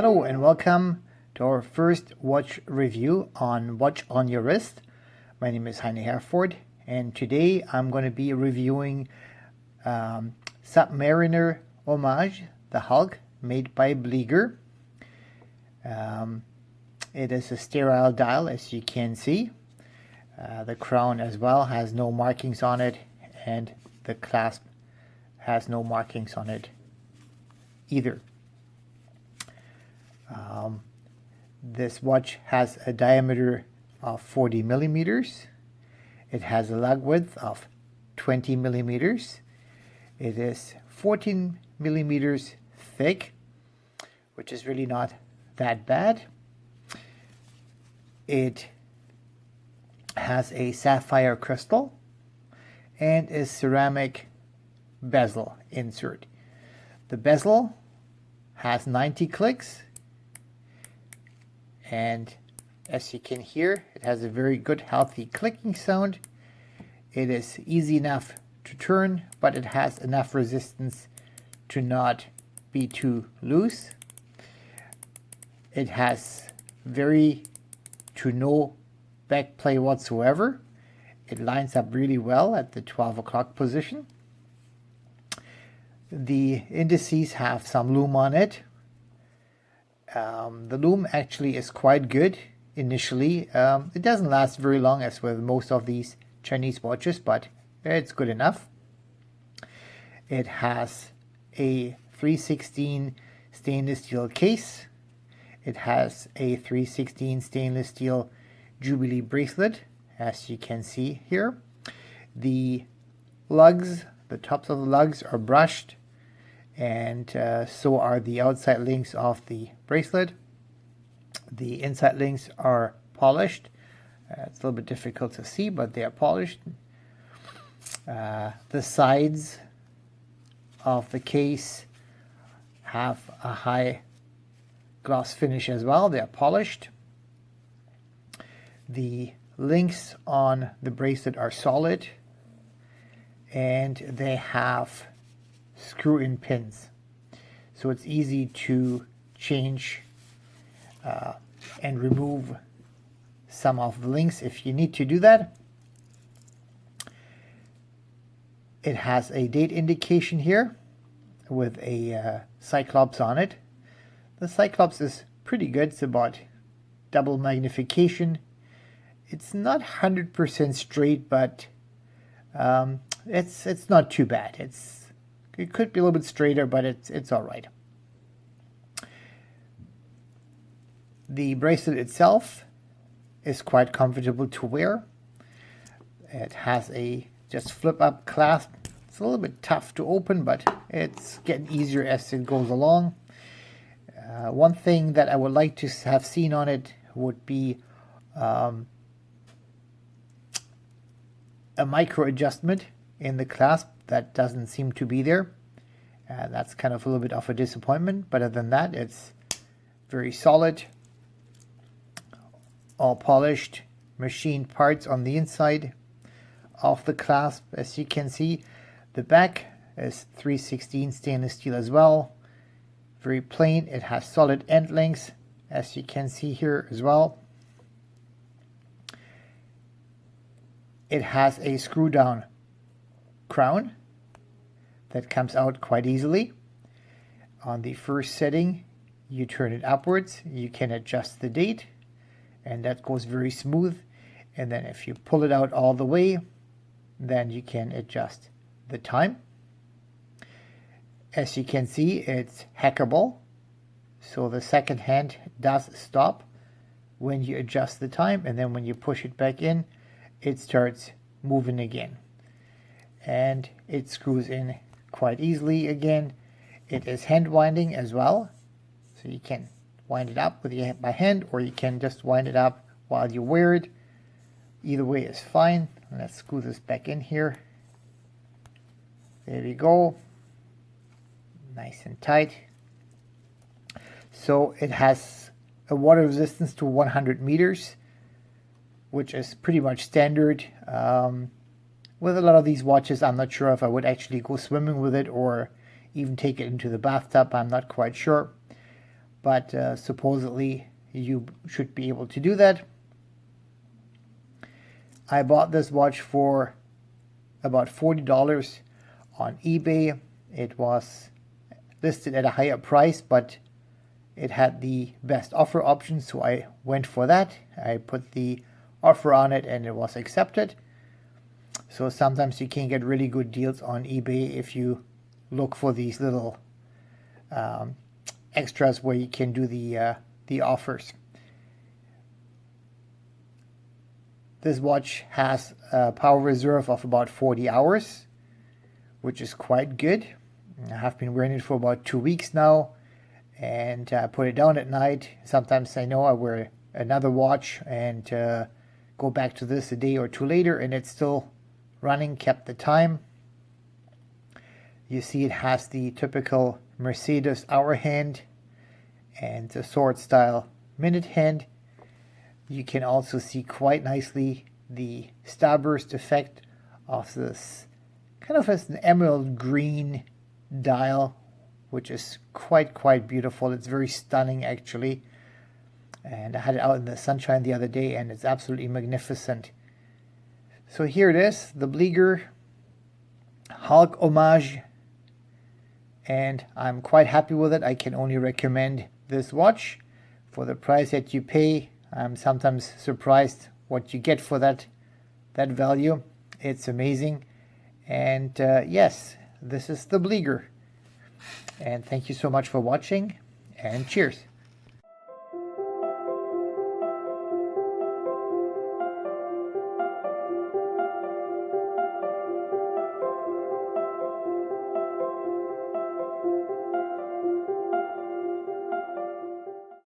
Hello and welcome to our first watch review on Watch on Your Wrist. My name is Heine Herford and today I'm going to be reviewing Submariner Homage, the Hulk, made by Bliger. It is a sterile dial, as you can see. The crown as well has no markings on it, and the clasp has no markings on it either. This watch has a diameter of 40 millimeters. It has a lug width of 20 millimeters. It is 14 millimeters thick, which is really not that bad. It has a sapphire crystal and a ceramic bezel insert. The bezel has 90 clicks, and as you can hear, it has a very good healthy clicking sound. It is easy enough to turn, but it has enough resistance to not be too loose. It has very to no back play whatsoever. It lines up really well at the 12 o'clock position. The indices have some loom on it. The loom actually is quite good initially. It doesn't last very long, as with most of these Chinese watches, but it's good enough. It has a 316 stainless steel case. It has a 316 stainless steel Jubilee bracelet, as you can see here. The lugs, the tops of the lugs are brushed, and so are the outside links of the bracelet. The inside links are polished. It's a little bit difficult to see, but they are polished. The sides of the case have a high gloss finish as well. They are polished. The links on the bracelet are solid, and they have screw-in pins, so it's easy to change and remove some of the links if you need to do that. It has a date indication here with a Cyclops on it. The Cyclops is pretty good. It's about double magnification. It's not 100% straight, but it's not too bad. It could be a little bit straighter, but it's all right. The bracelet itself is quite comfortable to wear. It has a just flip up clasp. It's a little bit tough to open, but it's getting easier as it goes along. One thing that I would like to have seen on it would be a micro adjustment in the clasp. That doesn't seem to be there. That's kind of a little bit of a disappointment, but other than that, it's very solid. All polished, machined parts on the inside of the clasp. As you can see, the back is 316 stainless steel as well. Very plain. It has solid end links, as you can see here as well. It has a screw down crown that comes out quite easily. On the first setting, you turn it upwards. You can adjust the date, and that goes very smooth. And then if you pull it out all the way, then you can adjust the time. As you can see, it's hackable, so the second hand does stop when you adjust the time, and then when you push it back in, it starts moving again, and it screws in quite easily again. It is hand winding as well, so you can wind it up by hand, or you can just wind it up while you wear it. Either way is fine. Let's screw this back in here. There we go. Nice and tight. So it has a water resistance to 100 meters, which is pretty much standard. With a lot of these watches, I'm not sure if I would actually go swimming with it or even take it into the bathtub. I'm not quite sure. but supposedly you should be able to do that. I bought this watch for about $40 on eBay. It was listed at a higher price, but it had the best offer option, so I went for that. I put the offer on it and it was accepted. So sometimes you can get really good deals on eBay if you look for these little extras where you can do the offers. This watch has a power reserve of about 40 hours, which is quite good. I have been wearing it for about 2 weeks now, and I put it down at night. Sometimes I know I wear another watch and go back to this a day or two later, and it's still running, kept the time. You see it has the typical Mercedes hour hand and the sword style minute hand. You can also see quite nicely the starburst effect of this kind of as an emerald green dial, which is quite beautiful. It's very stunning actually, and I had it out in the sunshine the other day and it's absolutely magnificent. So here it is, the Bliger Hulk Homage, and I'm quite happy with it. I can only recommend this watch for the price that you pay. I'm sometimes surprised what you get for that value. It's amazing. And yes, this is the Bliger. And thank you so much for watching, and cheers.